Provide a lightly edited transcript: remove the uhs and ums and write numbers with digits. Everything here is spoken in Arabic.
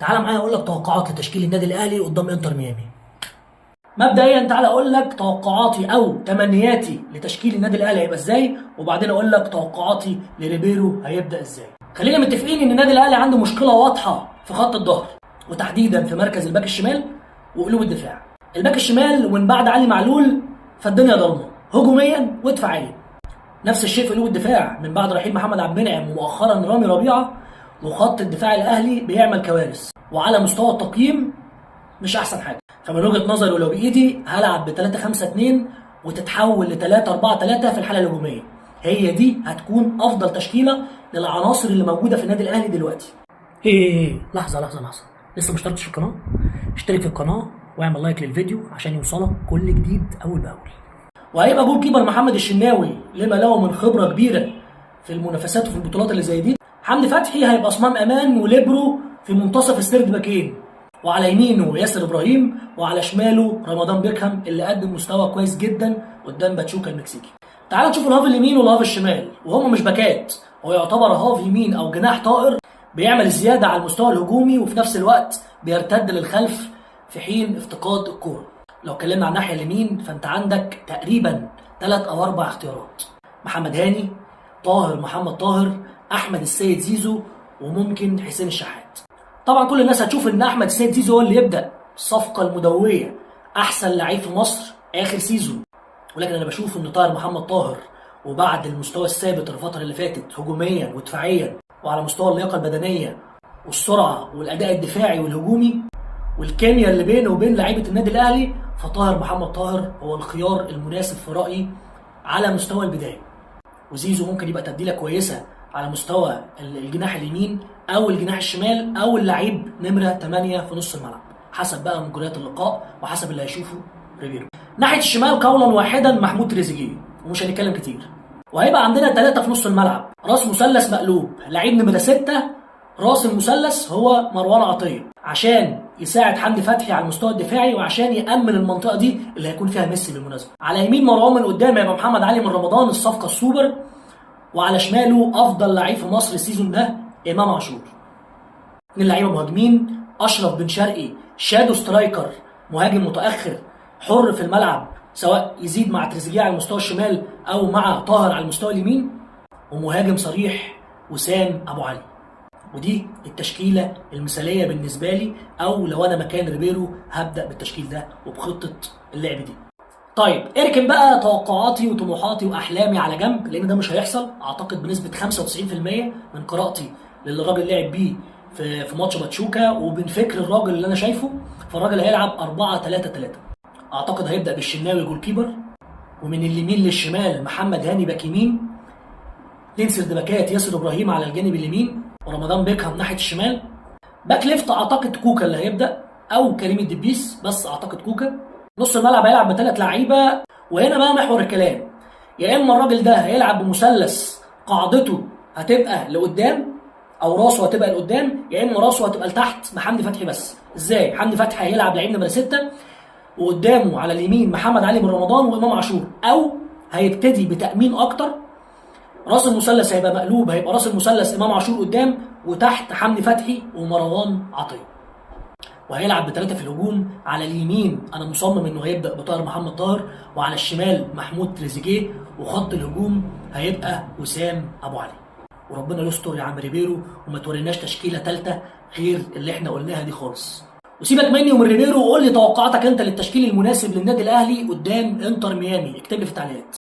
تعال معايا اقول لك توقعات لتشكيل النادي الاهلي قدام انتر ميامي. مبدئيا تعال اقول لك توقعاتي او تمنياتي لتشكيل النادي الاهلي هيبقى ازاي، وبعدين اقول لك توقعاتي لريبيرو هيبدا ازاي. خلينا متفقين ان النادي الاهلي عنده مشكله واضحه في خط الظهر، وتحديدا في مركز الباك الشمال وقلوب الدفاع. الباك الشمال ومن بعد علي معلول فالدنيا ضلمه هجوميا ودفاعيا. نفس الشيء في قلوب الدفاع من بعد رحيل محمد عبد المنعم ومؤخرا رامي ربيعه، وخط الدفاع الاهلي بيعمل كوارث، وعلى مستوى التقييم مش احسن حاجه. فمن وجهه نظري ولو بايدي هلعب ب 3-5-2 وتتحول ل 3-4-3 في الحاله الهجوميه. هي دي هتكون افضل تشكيله للعناصر اللي موجوده في النادي الاهلي دلوقتي. لحظه لحظه لحظه، لسه ما اشتركتش في القناه؟ اشترك في القناه واعمل لايك للفيديو عشان يوصلك كل جديد اول باول. وهيبقى جول كيبر محمد الشناوي لما له من خبره كبيره في المنافسات وفي البطولات اللي زي دي. حمدي فتحي هيبقى صمام امان وليبرو في منتصف السرد باكين، وعلى يمينه ياسر ابراهيم، وعلى شماله رمضان بيركهام اللي قدم مستوى كويس جدا قدام باتشوكا المكسيكي. تعالوا نشوف الهاف اليمين والهاف الشمال، وهم مش باكات، هو يعتبر هاف يمين او جناح طائر بيعمل زياده على المستوى الهجومي وفي نفس الوقت بيرتد للخلف في حين افتقاد الكوره. لو اتكلمنا عن الناحيه اليمين فانت عندك تقريبا 3 أو 4 اختيارات: محمد هاني، طاهر محمد طاهر، احمد السيد زيزو، وممكن حسين الشحات. طبعا كل الناس هتشوف ان احمد السيد زيزو هو اللي يبدا الصفقه المدويه، احسن لعيب في مصر اخر سيزون، ولكن انا بشوف ان طاهر محمد طاهر وبعد المستوى الثابت الفتره اللي فاتت هجوميا ودفاعيا وعلى مستوى اللياقه البدنيه والسرعه والاداء الدفاعي والهجومي والكيمياء اللي بينه وبين لعيبه النادي الاهلي، فطاهر محمد طاهر هو الخيار المناسب في رايي على مستوى البدايه. وزيزو ممكن يبقى تبديله كويسه على مستوى الجناح اليمين او الجناح الشمال او اللعيب نمره 8 في نص الملعب، حسب بقى مجريات اللقاء وحسب اللي هيشوفه ريبيرو. ناحيه الشمال قولا واحدا محمود تريزيجيه، ومش هنتكلم كتير. وهيبقى عندنا 3 في نص الملعب، راس مثلث مقلوب، لعيب نمره 6 راس المثلث هو مروان عطيه، عشان يساعد حمدي فتحي على المستوى الدفاعي وعشان يامن المنطقه دي اللي هيكون فيها ميسي بالمناسبه. على يمين مروان من قدام هيبقى محمد علي من رمضان الصفقه السوبر، وعلى شماله افضل لعيب في مصر السيزون ده امام عاشور. 2 لعيبه مهاجمين، اشرف بن شرقي شادو سترايكر، مهاجم متاخر حر في الملعب سواء يزيد مع تريزيجيه على المستوى الشمال او مع طاهر على المستوى اليمين، ومهاجم صريح وسام ابو علي. ودي التشكيله المثاليه بالنسبه لي، او لو انا مكان ريبيرو هبدا بالتشكيل ده وبخطه اللعب دي. طيب اركن بقى توقعاتي وطموحاتي واحلامي على جنب، لان ده مش هيحصل اعتقد بنسبه 95% من قراءتي للي الراجل لعب بيه في ماتش باتشوكا ومن فكر الراجل اللي انا شايفه. فالراجل هيلعب 4-3-3. اعتقد هيبدا بالشناوي جول كيبر، ومن اليمين للشمال محمد هاني باك يمين، 2 سرد باكات ياسر ابراهيم على الجانب اليمين ورمضان بيكهام ناحيه الشمال. باك ليفت اعتقد كوكا اللي هيبدا او كريم الدبيس، بس اعتقد كوكا. نص الملعب هيلعب ب3 لعيبه، وهنا بقى محور الكلام: يا اما الراجل ده هيلعب بمثلث قاعدته هتبقى لقدام او راسه هتبقى لقدام، يا اما راسه هتبقى لتحت بحمدي فتحي. بس ازاي؟ حمدي فتحي هيلعب لعيب نمره 6 وقدامه على اليمين محمد علي من رمضان وامام عاشور، او هيبتدي بتامين اكتر، راس المثلث هيبقى مقلوب، هيبقى راس المثلث امام عاشور قدام وتحت حمدي فتحي ومروان عطيه. وهيلعب ب3 في الهجوم. على اليمين انا مصمم انه هيبدا بطاهر محمد طاهر، وعلى الشمال محمود تريزيجيه، وخط الهجوم هيبقى وسام ابو علي. وربنا يستر يا عم ريبيرو وما توريناش تشكيله ثالثه غير اللي احنا قلناها دي خالص. وسيبك مني ومن ريبيرو وقول لي توقعاتك انت للتشكيل المناسب للنادي الاهلي قدام انتر ميامي، اكتب لي في التعليقات.